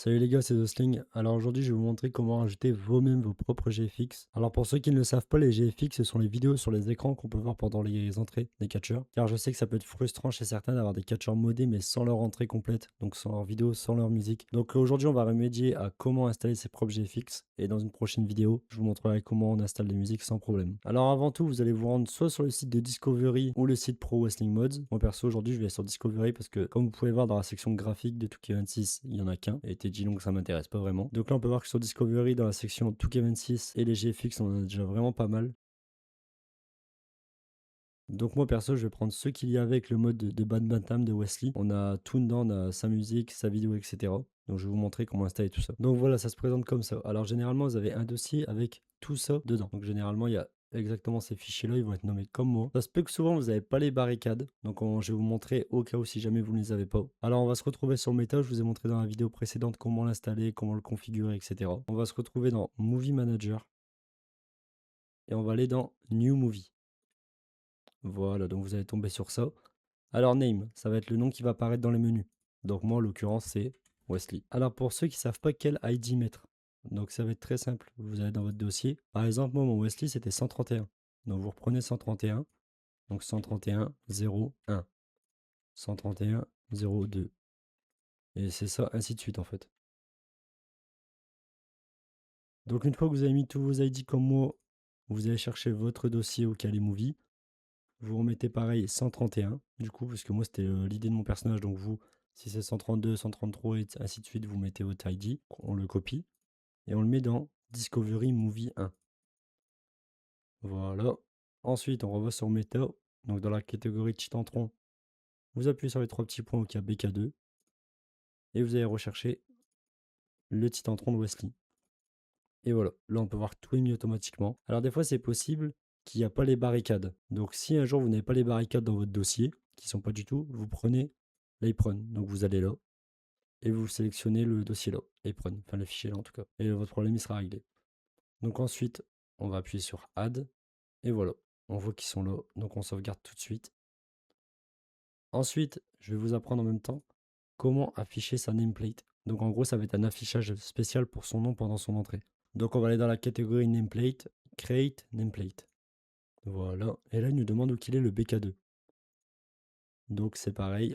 Salut les gars, c'est Zosling. Alors aujourd'hui, je vais vous montrer comment ajouter vous-même vos propres GFX. Alors pour ceux qui ne le savent pas, les GFX, ce sont les vidéos sur les écrans qu'on peut voir pendant les entrées des catcheurs. Car je sais que ça peut être frustrant chez certains d'avoir des catcheurs modés mais sans leur entrée complète, donc sans leur vidéo, sans leur musique. Donc aujourd'hui, on va remédier à comment installer ses propres GFX. Et dans une prochaine vidéo, je vous montrerai comment on installe des musiques sans problème. Alors avant tout, vous allez vous rendre soit sur le site de Discovery ou le site Pro Wrestling Mods. Moi perso, aujourd'hui, je vais sur Discovery parce que comme vous pouvez voir dans la section graphique de 2K26, il n'y en a qu'un. Et TG, donc ça m'intéresse pas vraiment. Donc là, on peut voir que sur Discovery, dans la section 2K26 et les GFX, on en a déjà vraiment pas mal. Donc moi perso, je vais prendre ceux qu'il y a avec le mode de Bad Bantam de Wesley. On a tout dedans, on a sa musique, sa vidéo, etc. Donc je vais vous montrer comment installer tout ça. Donc voilà, ça se présente comme ça. Alors généralement, vous avez un dossier avec tout ça dedans. Donc généralement, il y a exactement ces fichiers-là, ils vont être nommés comme moi. Ça se peut que souvent, vous n'avez pas les barricades. Donc je vais vous montrer au cas où si jamais vous ne les avez pas. Alors on va se retrouver sur Meta, je vous ai montré dans la vidéo précédente comment l'installer, comment le configurer, etc. On va se retrouver dans Movie Manager. Et on va aller dans New Movie. Voilà, donc vous allez tomber sur ça. Alors name, ça va être le nom qui va apparaître dans les menus. Donc moi en l'occurrence c'est Wesley. Alors pour ceux qui ne savent pas quel ID mettre, donc ça va être très simple. Vous allez dans votre dossier. Par exemple moi mon Wesley c'était 131. Donc vous reprenez 131. Donc 131 01. 131 02. Et c'est ça ainsi de suite en fait. Donc une fois que vous avez mis tous vos ID comme moi, vous allez chercher votre dossier au Kali Movie. Vous remettez pareil 131, du coup, parce que moi c'était l'idée de mon personnage, donc vous, si c'est 132, 133 et ainsi de suite, vous mettez votre ID, on le copie, et on le met dans Discovery Movie 1. Voilà. Ensuite, on revoit sur Meta, donc dans la catégorie Titantron, vous appuyez sur les trois petits points au cas BK2, et vous allez rechercher le Titantron de Wesley. Et voilà, là on peut voir que tout est mis automatiquement. Alors des fois c'est possible qu'il n'y a pas les barricades. Donc si un jour vous n'avez pas les barricades dans votre dossier, qui ne sont pas du tout, vous prenez l'apron. Donc vous allez là, et vous sélectionnez le dossier là, apron, enfin le fichier là en tout cas. Et votre problème il sera réglé. Donc ensuite, on va appuyer sur Add, et voilà, on voit qu'ils sont là, donc on sauvegarde tout de suite. Ensuite, je vais vous apprendre en même temps comment afficher sa nameplate. Donc en gros, ça va être un affichage spécial pour son nom pendant son entrée. Donc on va aller dans la catégorie nameplate, create nameplate. Voilà, et là il nous demande où qu'il est le BK2. Donc c'est pareil,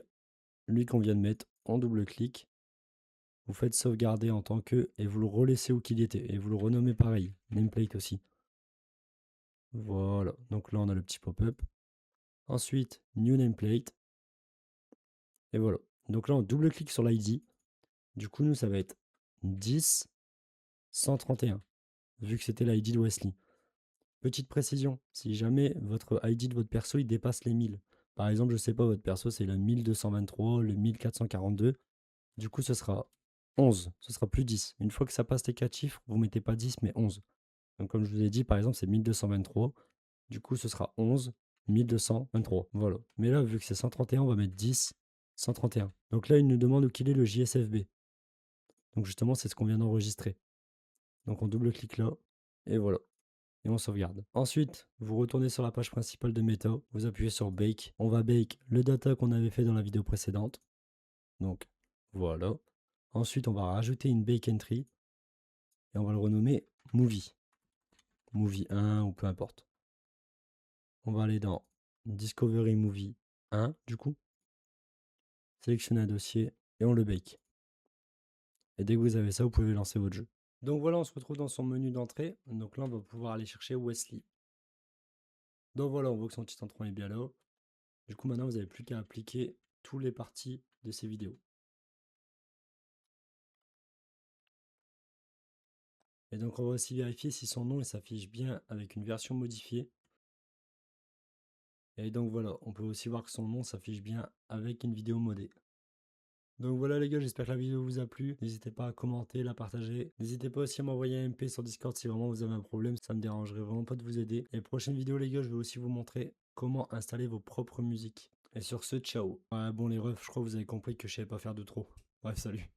lui qu'on vient de mettre, on double-clique, vous faites sauvegarder en tant que, et vous le relaissez où qu'il était, et vous le renommez pareil, nameplate aussi. Voilà, donc là on a le petit pop-up. Ensuite, new nameplate. Et voilà, donc là on double-clique sur l'ID. Du coup nous ça va être 10 131, vu que c'était l'ID de Wesley. Petite précision, si jamais votre ID de votre perso il dépasse les 1000, par exemple, je sais pas, votre perso c'est le 1223, le 1442, du coup ce sera 11, ce sera plus 10. Une fois que ça passe les 4 chiffres, vous mettez pas 10 mais 11. Donc comme je vous ai dit, par exemple c'est 1223, du coup ce sera 11 1223, voilà. Mais là, vu que c'est 131, on va mettre 10 131. Donc là, il nous demande où qu'il est le JSFB. Donc justement, c'est ce qu'on vient d'enregistrer. Donc on double-clique là, et voilà. Et on sauvegarde. Ensuite, vous retournez sur la page principale de Meta, vous appuyez sur Bake. On va bake le data qu'on avait fait dans la vidéo précédente. Donc voilà. Ensuite, on va rajouter une bake entry et on va le renommer Movie. Movie 1 ou peu importe. On va aller dans Discovery Movie 1 du coup. Sélectionnez un dossier et on le bake. Et dès que vous avez ça, vous pouvez lancer votre jeu. Donc voilà, on se retrouve dans son menu d'entrée. Donc là, on va pouvoir aller chercher Wesley. Donc voilà, on voit que son petit entrant est bien là. Du coup, maintenant, vous n'avez plus qu'à appliquer toutes les parties de ces vidéos. Et donc, on va aussi vérifier si son nom s'affiche bien avec une version modifiée. Et donc voilà, on peut aussi voir que son nom s'affiche bien avec une vidéo modée. Donc voilà les gars, j'espère que la vidéo vous a plu. N'hésitez pas à commenter, la partager. N'hésitez pas aussi à m'envoyer un MP sur Discord si vraiment vous avez un problème. Ça me dérangerait vraiment pas de vous aider. Et prochaine vidéo les gars, je vais aussi vous montrer comment installer vos propres musiques. Et sur ce, ciao. Ouais, bon les refs, je crois que vous avez compris que je savais pas faire de trop. Bref, salut.